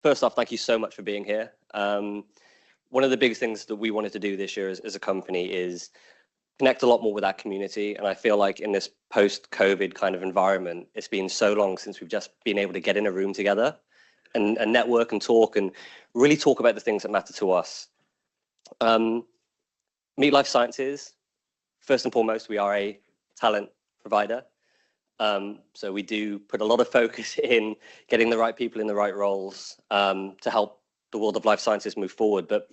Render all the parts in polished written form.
First off, thank you so much for being here. One of the biggest things that we wanted to do this year as a company is connect a lot more with our community. And I feel like in this post-COVID kind of environment, it's been so long since we've just been able to get in a room together and network and talk and really talk about the things that matter to us. Meet Life Sciences, first and foremost, we are a talent provider. So we do put a lot of focus in getting the right people in the right roles to help the world of life sciences move forward. But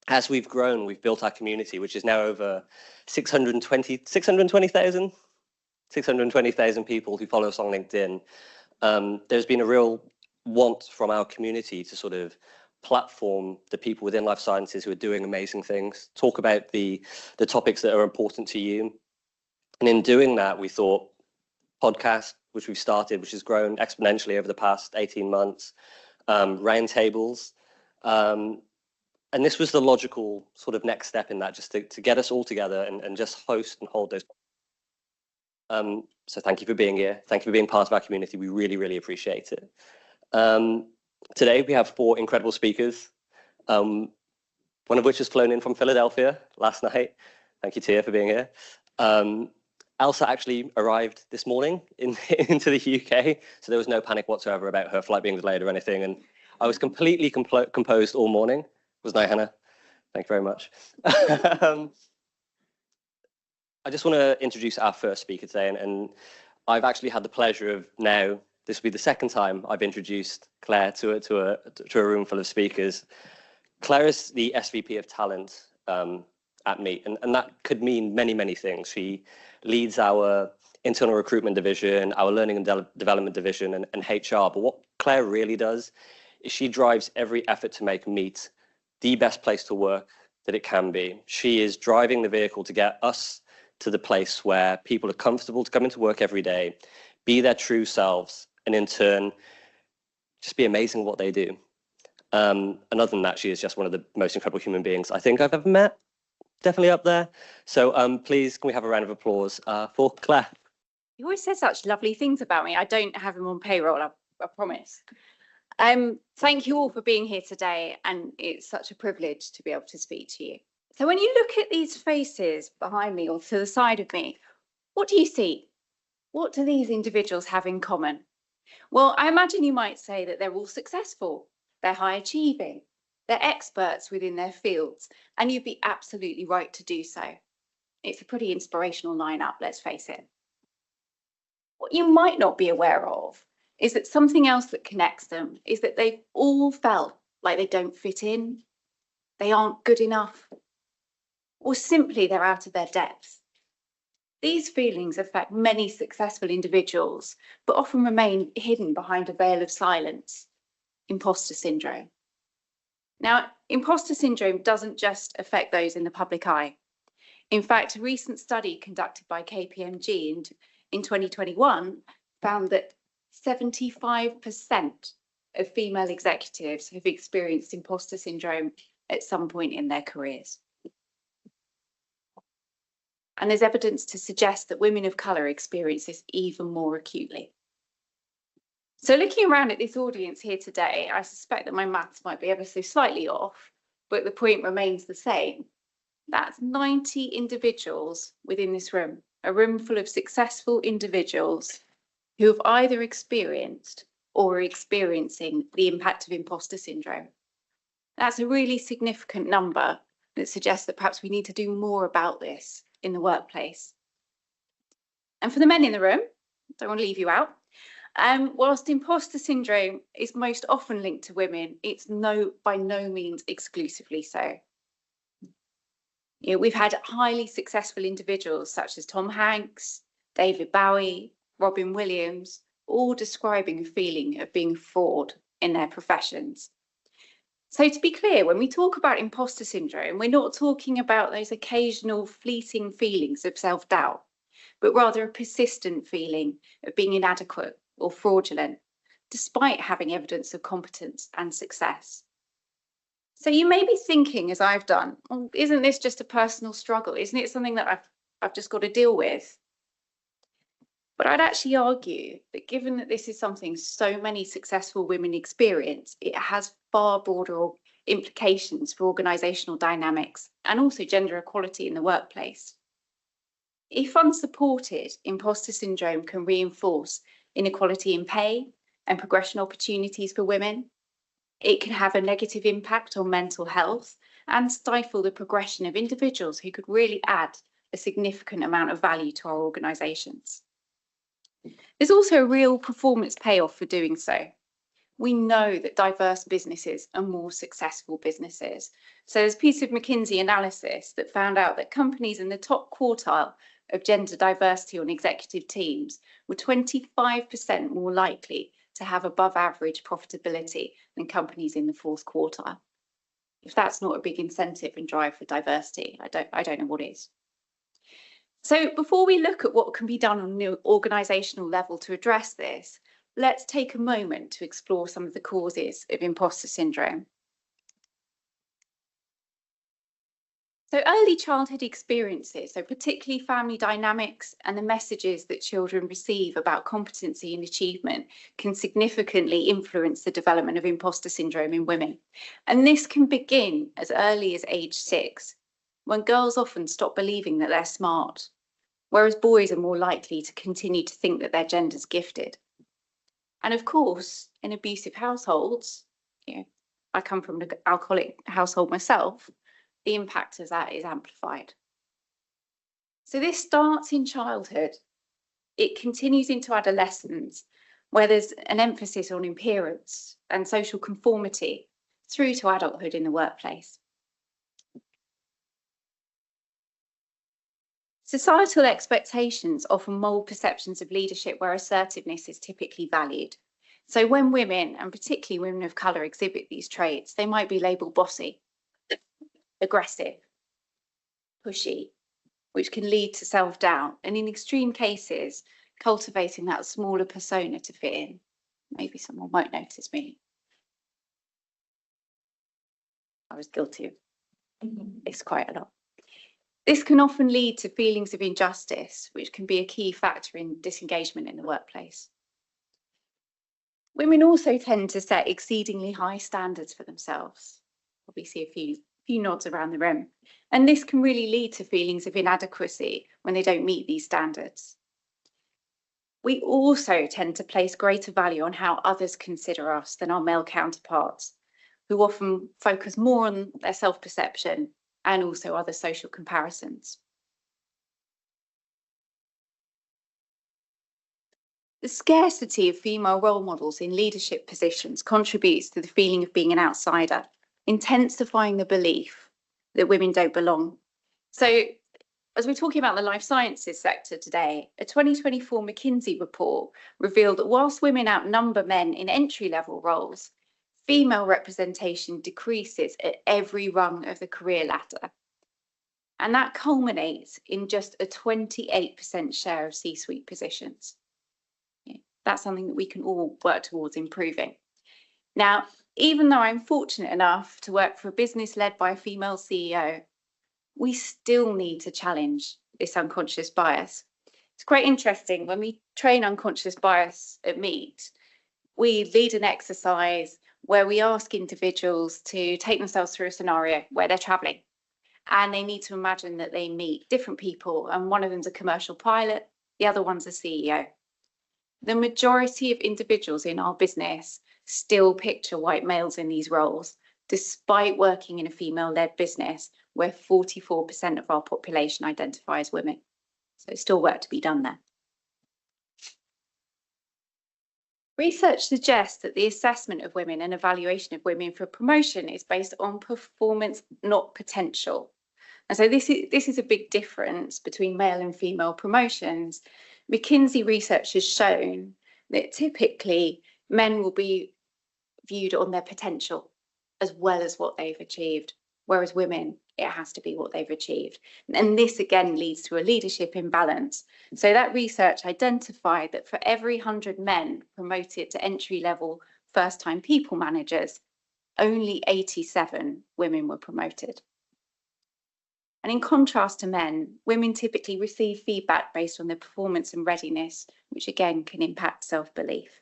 as we've grown, we've built our community, which is now over 620,000 people who follow us on LinkedIn. There's been a real want from our community to sort of platform the people within life sciences who are doing amazing things, talk about the topics that are important to you. And in doing that, we thought podcast, which we've started, which has grown exponentially over the past 18 months, roundtables. And this was the logical sort of next step in that, just to get us all together and just host and hold those. So thank you for being here. Thank you for being part of our community. We really, really appreciate it. Today, we have 4 incredible speakers, one of which has flown in from Philadelphia last night. Thank you, Tia, for being here. Elsa actually arrived this morning into the UK, so there was no panic whatsoever about her flight being delayed or anything. And I was completely composed all morning. Wasn't I, Hannah? Thank you very much. I just want to introduce our first speaker today, and I've actually had the pleasure of now, this will be the second time I've introduced Claire to a room full of speakers. Claire is the SVP of Talent at Meet, and that could mean many, many things. She leads our internal recruitment division, our learning and development division, and HR. But what Claire really does is she drives every effort to make Meet the best place to work that it can be. She is driving the vehicle to get us to the place where people are comfortable to come into work every day, be their true selves, and in turn, just be amazing at what they do. And other than that, she is just one of the most incredible human beings I think I've ever met. Definitely up there. So please, can we have a round of applause for Claire? You always say such lovely things about me. I don't have him on payroll, I promise. Thank you all for being here today, and it's such a privilege to be able to speak to you. So when you look at these faces behind me or to the side of me, what do you see? What do these individuals have in common? Well, I imagine you might say that they're all successful, they're high achieving, they're experts within their fields, and you'd be absolutely right to do so. It's a pretty inspirational lineup, let's face it. What you might not be aware of is that something else that connects them is that they've all felt like they don't fit in, they aren't good enough, or simply they're out of their depth. These feelings affect many successful individuals, but often remain hidden behind a veil of silence. Imposter syndrome. Now, imposter syndrome doesn't just affect those in the public eye. In fact, a recent study conducted by KPMG in 2021 found that 75% of female executives have experienced imposter syndrome at some point in their careers. And there's evidence to suggest that women of colour experience this even more acutely. So looking around at this audience here today, I suspect that my maths might be ever so slightly off, but the point remains the same. That's 90 individuals within this room, a room full of successful individuals who have either experienced or are experiencing the impact of imposter syndrome. That's a really significant number that suggests that perhaps we need to do more about this in the workplace. And for the men in the room, don't want to leave you out, whilst imposter syndrome is most often linked to women, it's by no means exclusively so. You know, we've had highly successful individuals such as Tom Hanks, David Bowie, Robin Williams, all describing a feeling of being a fraud in their professions. So to be clear, when we talk about imposter syndrome, we're not talking about those occasional fleeting feelings of self-doubt, but rather a persistent feeling of being inadequate or fraudulent, despite having evidence of competence and success. So you may be thinking, as I've done, well, isn't this just a personal struggle? Isn't it something that I've just got to deal with? But I'd actually argue that given that this is something so many successful women experience, it has far broader implications for organisational dynamics and also gender equality in the workplace. If unsupported, imposter syndrome can reinforce inequality in pay and progression opportunities for women. It can have a negative impact on mental health and stifle the progression of individuals who could really add a significant amount of value to our organisations. There's also a real performance payoff for doing so. We know that diverse businesses are more successful businesses. So there's a piece of McKinsey analysis that found out that companies in the top quartile of gender diversity on executive teams were 25% more likely to have above average profitability than companies in the fourth quartile. If that's not a big incentive and drive for diversity, I don't know what is. So before we look at what can be done on an organisational level to address this, let's take a moment to explore some of the causes of imposter syndrome. So early childhood experiences, so particularly family dynamics and the messages that children receive about competency and achievement, can significantly influence the development of imposter syndrome in women. And this can begin as early as age 6, when girls often stop believing that they're smart, whereas boys are more likely to continue to think that their gender's gifted. And of course, in abusive households, I come from an alcoholic household myself, the impact of that is amplified. So this starts in childhood. It continues into adolescence, where there's an emphasis on appearance and social conformity, through to adulthood in the workplace. Societal expectations often mould perceptions of leadership where assertiveness is typically valued. So when women, and particularly women of colour, exhibit these traits, they might be labelled bossy, aggressive, pushy, which can lead to self-doubt, and in extreme cases, cultivating that smaller persona to fit in. Maybe someone won't notice me. I was guilty of this quite a lot. This can often lead to feelings of injustice, which can be a key factor in disengagement in the workplace. Women also tend to set exceedingly high standards for themselves. Probably see a few nods around the room. And this can really lead to feelings of inadequacy when they don't meet these standards. We also tend to place greater value on how others consider us than our male counterparts, who often focus more on their self-perception and also other social comparisons. The scarcity of female role models in leadership positions contributes to the feeling of being an outsider, intensifying the belief that women don't belong. So, as we're talking about the life sciences sector today, a 2024 McKinsey report revealed that whilst women outnumber men in entry-level roles, female representation decreases at every rung of the career ladder. And that culminates in just a 28% share of C-suite positions. That's something that we can all work towards improving. Now, even though I'm fortunate enough to work for a business led by a female CEO, we still need to challenge this unconscious bias. It's quite interesting. When we train unconscious bias at Meet, we lead an exercise where we ask individuals to take themselves through a scenario where they're traveling and they need to imagine that they meet different people, and one of them's a commercial pilot, the other one's a CEO. The majority of individuals in our business still picture white males in these roles, despite working in a female-led business where 44% of our population identify as women. So still work to be done there. Research suggests that the assessment of women and evaluation of women for promotion is based on performance, not potential. And so this is a big difference between male and female promotions. McKinsey research has shown that typically men will be viewed on their potential as well as what they've achieved, whereas women, it has to be what they've achieved. And this again leads to a leadership imbalance. So that research identified that for every 100 men promoted to entry-level first-time people managers, only 87 women were promoted. And in contrast to men, women typically receive feedback based on their performance and readiness, which again can impact self-belief.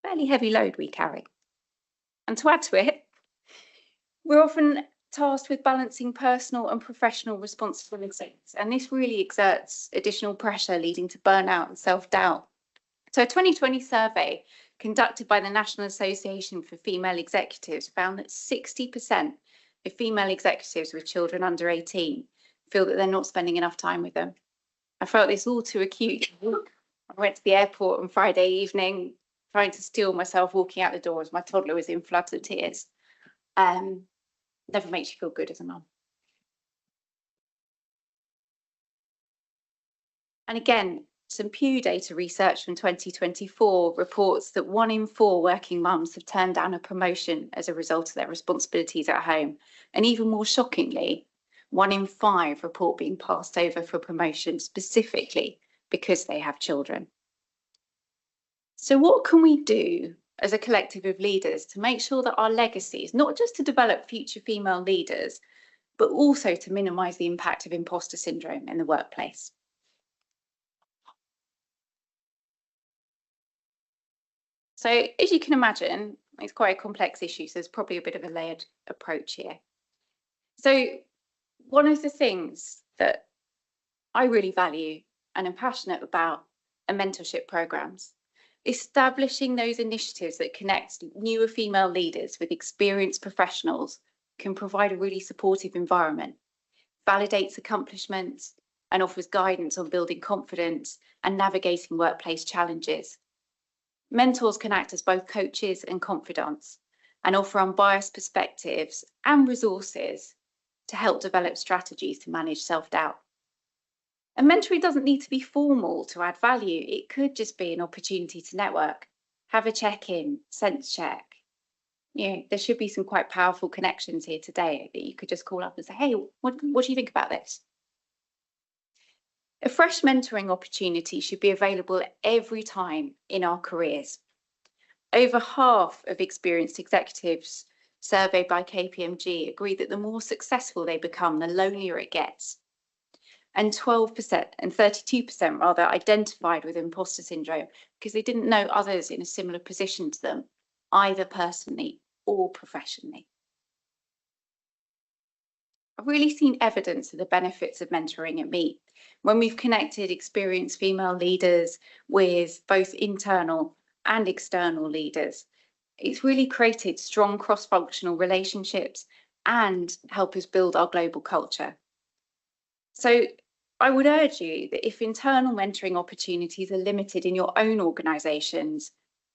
Fairly heavy load we carry. And to add to it, we're often tasked with balancing personal and professional responsibilities, and this really exerts additional pressure, leading to burnout and self-doubt. So a 2020 survey conducted by the National Association for Female Executives found that 60% of female executives with children under 18 feel that they're not spending enough time with them. I felt this all too acute. I went to the airport on Friday evening, trying to steel myself walking out the door as my toddler was in floods of tears. Never makes you feel good as a mum. And again, some Pew data research from 2024 reports that 1 in 4 working mums have turned down a promotion as a result of their responsibilities at home. And even more shockingly, 1 in 5 report being passed over for promotion specifically because they have children. So what can we do as a collective of leaders to make sure that our legacy is not just to develop future female leaders, but also to minimise the impact of imposter syndrome in the workplace? So as you can imagine, it's quite a complex issue, so there's probably a bit of a layered approach here. So one of the things that I really value and am passionate about are mentorship programs. Establishing those initiatives that connect newer female leaders with experienced professionals can provide a really supportive environment, validates accomplishments, and offers guidance on building confidence and navigating workplace challenges. Mentors can act as both coaches and confidants and offer unbiased perspectives and resources to help develop strategies to manage self-doubt. And mentoring doesn't need to be formal to add value. It could just be an opportunity to network, have a check-in, sense check. You know, there should be some quite powerful connections here today that you could just call up and say, hey, what do you think about this? A fresh mentoring opportunity should be available every time in our careers. Over half of experienced executives surveyed by KPMG agree that the more successful they become, the lonelier it gets. And 12% and 32% rather identified with imposter syndrome because they didn't know others in a similar position to them, either personally or professionally. I've really seen evidence of the benefits of mentoring at Meet when we've connected experienced female leaders with both internal and external leaders. It's really created strong cross-functional relationships and help us build our global culture. So I would urge you that if internal mentoring opportunities are limited in your own organisations,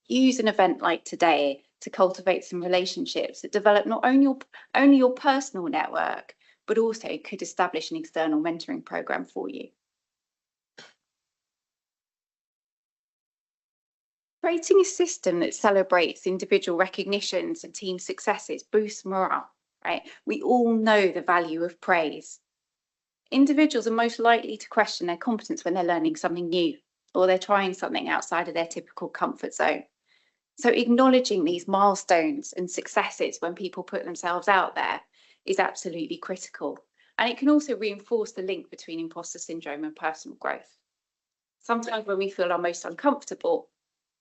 use an event like today to cultivate some relationships that develop not only your personal network, but also could establish an external mentoring programme for you. Creating a system that celebrates individual recognitions and team successes boosts morale, right? We all know the value of praise. Individuals are most likely to question their competence when they're learning something new or they're trying something outside of their typical comfort zone. So acknowledging these milestones and successes when people put themselves out there is absolutely critical. And it can also reinforce the link between imposter syndrome and personal growth. Sometimes when we feel our most uncomfortable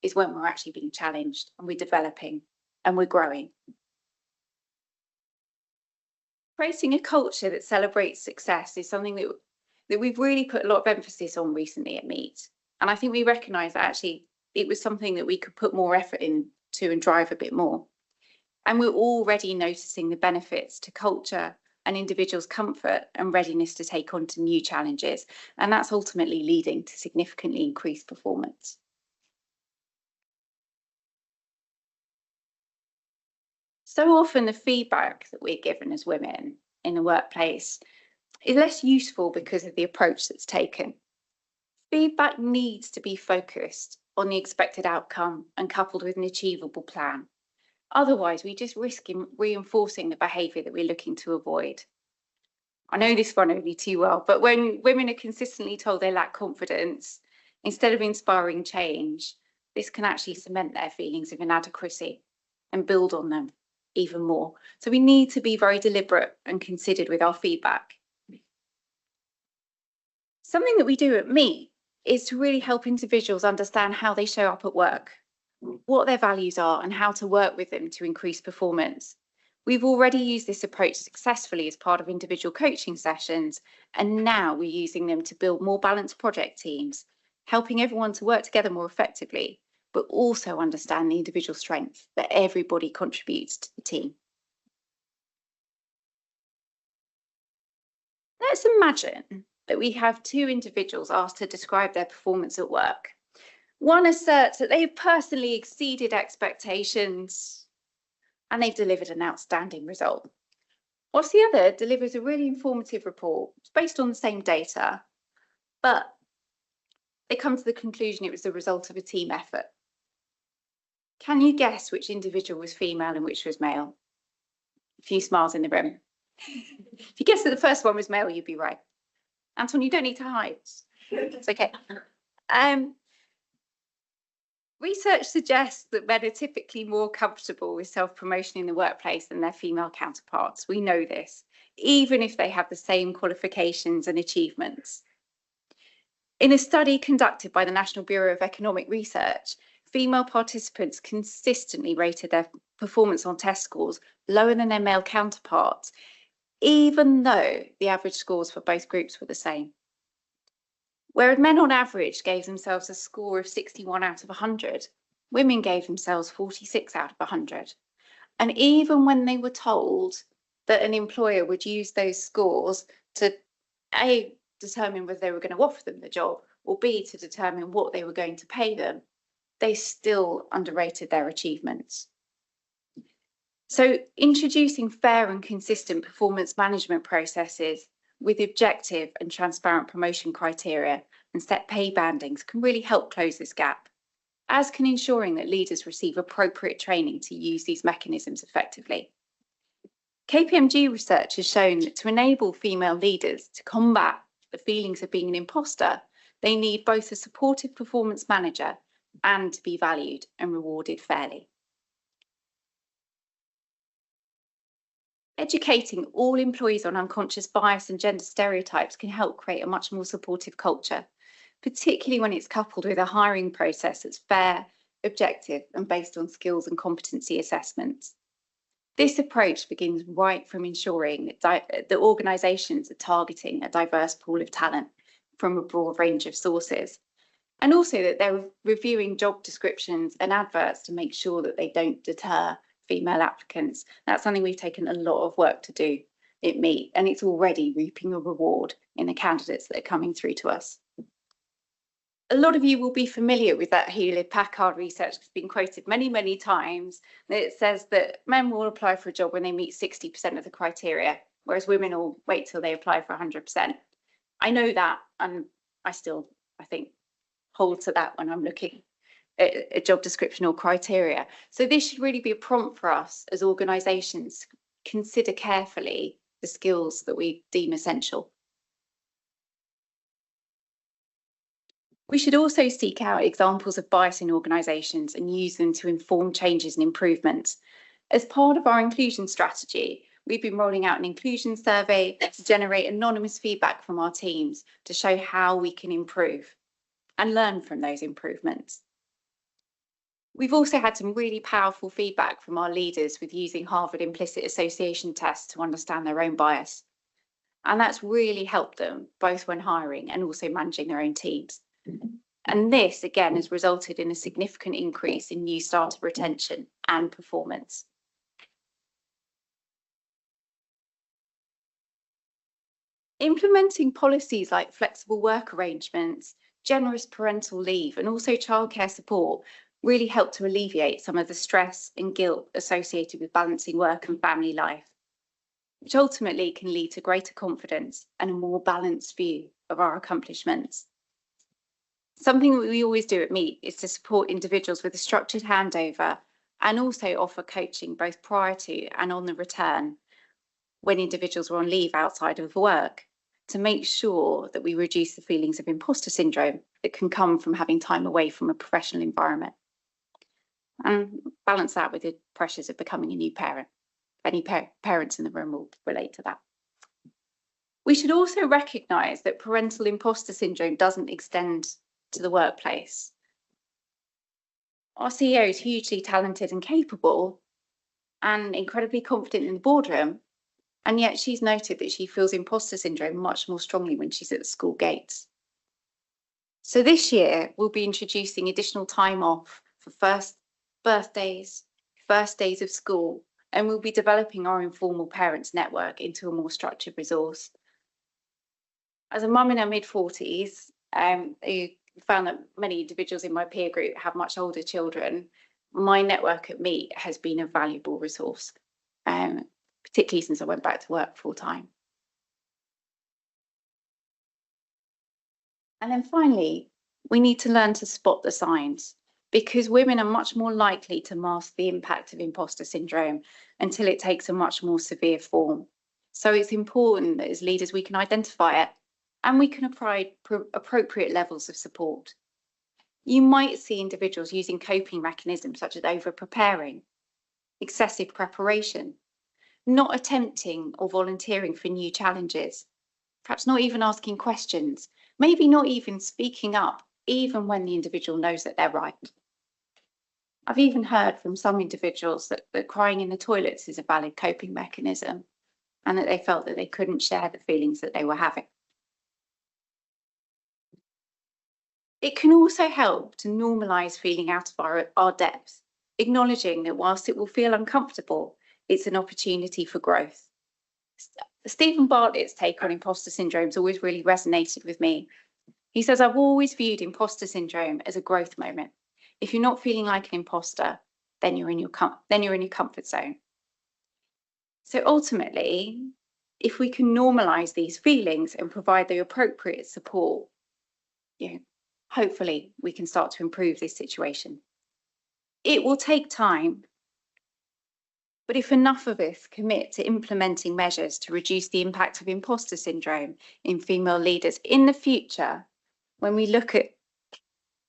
is when we're actually being challenged and we're developing and we're growing. Creating a culture that celebrates success is something that we've really put a lot of emphasis on recently at Meet. And I think we recognise that actually it was something that we could put more effort into and drive a bit more. And we're already noticing the benefits to culture and individuals' comfort and readiness to take on to new challenges. And that's ultimately leading to significantly increased performance. So often the feedback that we're given as women in the workplace is less useful because of the approach that's taken. Feedback needs to be focused on the expected outcome and coupled with an achievable plan. Otherwise, we just risk reinforcing the behaviour that we're looking to avoid. I know this one only too well, but when women are consistently told they lack confidence, instead of inspiring change, this can actually cement their feelings of inadequacy and build on them. even more. So we need to be very deliberate and considered with our feedback. Something that we do at Meet is to really help individuals understand how they show up at work, what their values are, and how to work with them to increase performance. We've already used this approach successfully as part of individual coaching sessions, and now we're using them to build more balanced project teams, helping everyone to work together more effectively, but also understand the individual strengths that everybody contributes to the team. Let's imagine that we have two individuals asked to describe their performance at work. One asserts that they've personally exceeded expectations and they've delivered an outstanding result. Whilst the other delivers a really informative report. It's based on the same data, but they come to the conclusion it was the result of a team effort. Can you guess which individual was female and which was male? A few smiles in the room. If you guessed that the first one was male, you'd be right. Anton, you don't need to hide. It's okay. Research suggests that men are typically more comfortable with self-promotion in the workplace than their female counterparts. We know this, even if they have the same qualifications and achievements. In a study conducted by the National Bureau of Economic Research, female participants consistently rated their performance on test scores lower than their male counterparts, even though the average scores for both groups were the same. Whereas men on average gave themselves a score of 61 out of 100, women gave themselves 46 out of 100. And even when they were told that an employer would use those scores to A, determine whether they were going to offer them the job, or B, to determine what they were going to pay them, they still underrated their achievements. So introducing fair and consistent performance management processes with objective and transparent promotion criteria and set pay bandings can really help close this gap, as can ensuring that leaders receive appropriate training to use these mechanisms effectively. KPMG research has shown that to enable female leaders to combat the feelings of being an imposter, they need both a supportive performance manager and to be valued and rewarded fairly. Educating all employees on unconscious bias and gender stereotypes can help create a much more supportive culture, particularly when it's coupled with a hiring process that's fair, objective, and based on skills and competency assessments. This approach begins right from ensuring that organisations are targeting a diverse pool of talent from a broad range of sources, and also that they're reviewing job descriptions and adverts to make sure that they don't deter female applicants. That's something we've taken a lot of work to do at Meet, and it's already reaping a reward in the candidates that are coming through to us. A lot of you will be familiar with that Hewlett-Packard research that's been quoted many, many times. It says that men will apply for a job when they meet 60% of the criteria, whereas women will wait till they apply for 100%. I know that, and I think, hold to that when I'm looking at a job description or criteria. So this should really be a prompt for us as organisations to consider carefully the skills that we deem essential. We should also seek out examples of bias in organisations and use them to inform changes and improvements. As part of our inclusion strategy, we've been rolling out an inclusion survey to generate anonymous feedback from our teams to show how we can improve and learn from those improvements. We've also had some really powerful feedback from our leaders with using Harvard implicit association tests to understand their own bias. And that's really helped them both when hiring and also managing their own teams. And this, again, has resulted in a significant increase in new starter retention and performance. Implementing policies like flexible work arrangements, generous parental leave, and also childcare support really help to alleviate some of the stress and guilt associated with balancing work and family life, which ultimately can lead to greater confidence and a more balanced view of our accomplishments. Something that we always do at Meet is to support individuals with a structured handover and also offer coaching both prior to and on the return when individuals are on leave outside of work, to make sure that we reduce the feelings of imposter syndrome that can come from having time away from a professional environment, and balance that with the pressures of becoming a new parent. Any parents in the room will relate to that. We should also recognise that parental imposter syndrome doesn't extend to the workplace. Our CEO is hugely talented and capable and incredibly confident in the boardroom, and yet she's noted that she feels imposter syndrome much more strongly when she's at the school gates. So this year, we'll be introducing additional time off for first birthdays, first days of school, and we'll be developing our informal parents network into a more structured resource. As a mum in her mid-40s, who found that many individuals in my peer group have much older children, my network at Meet has been a valuable resource, particularly since I went back to work full time. And then finally, we need to learn to spot the signs, because women are much more likely to mask the impact of imposter syndrome until it takes a much more severe form. So it's important that as leaders we can identify it and we can apply appropriate levels of support. You might see individuals using coping mechanisms such as over-preparing, excessive preparation, not attempting or volunteering for new challenges, perhaps not even asking questions, maybe not even speaking up, even when the individual knows that they're right. I've even heard from some individuals that crying in the toilets is a valid coping mechanism, and that they felt that they couldn't share the feelings that they were having. It can also help to normalise feeling out of our depth, acknowledging that whilst it will feel uncomfortable, it's an opportunity for growth. Stephen Bartlett's take on imposter syndrome has always really resonated with me. He says, I've always viewed imposter syndrome as a growth moment. If you're not feeling like an imposter, then you're in your comfort zone. So ultimately, if we can normalise these feelings and provide the appropriate support, hopefully we can start to improve this situation. It will take time, but if enough of us commit to implementing measures to reduce the impact of imposter syndrome in female leaders in the future, when we look at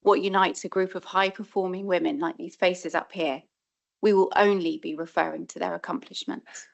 what unites a group of high-performing women like these faces up here, we will only be referring to their accomplishments.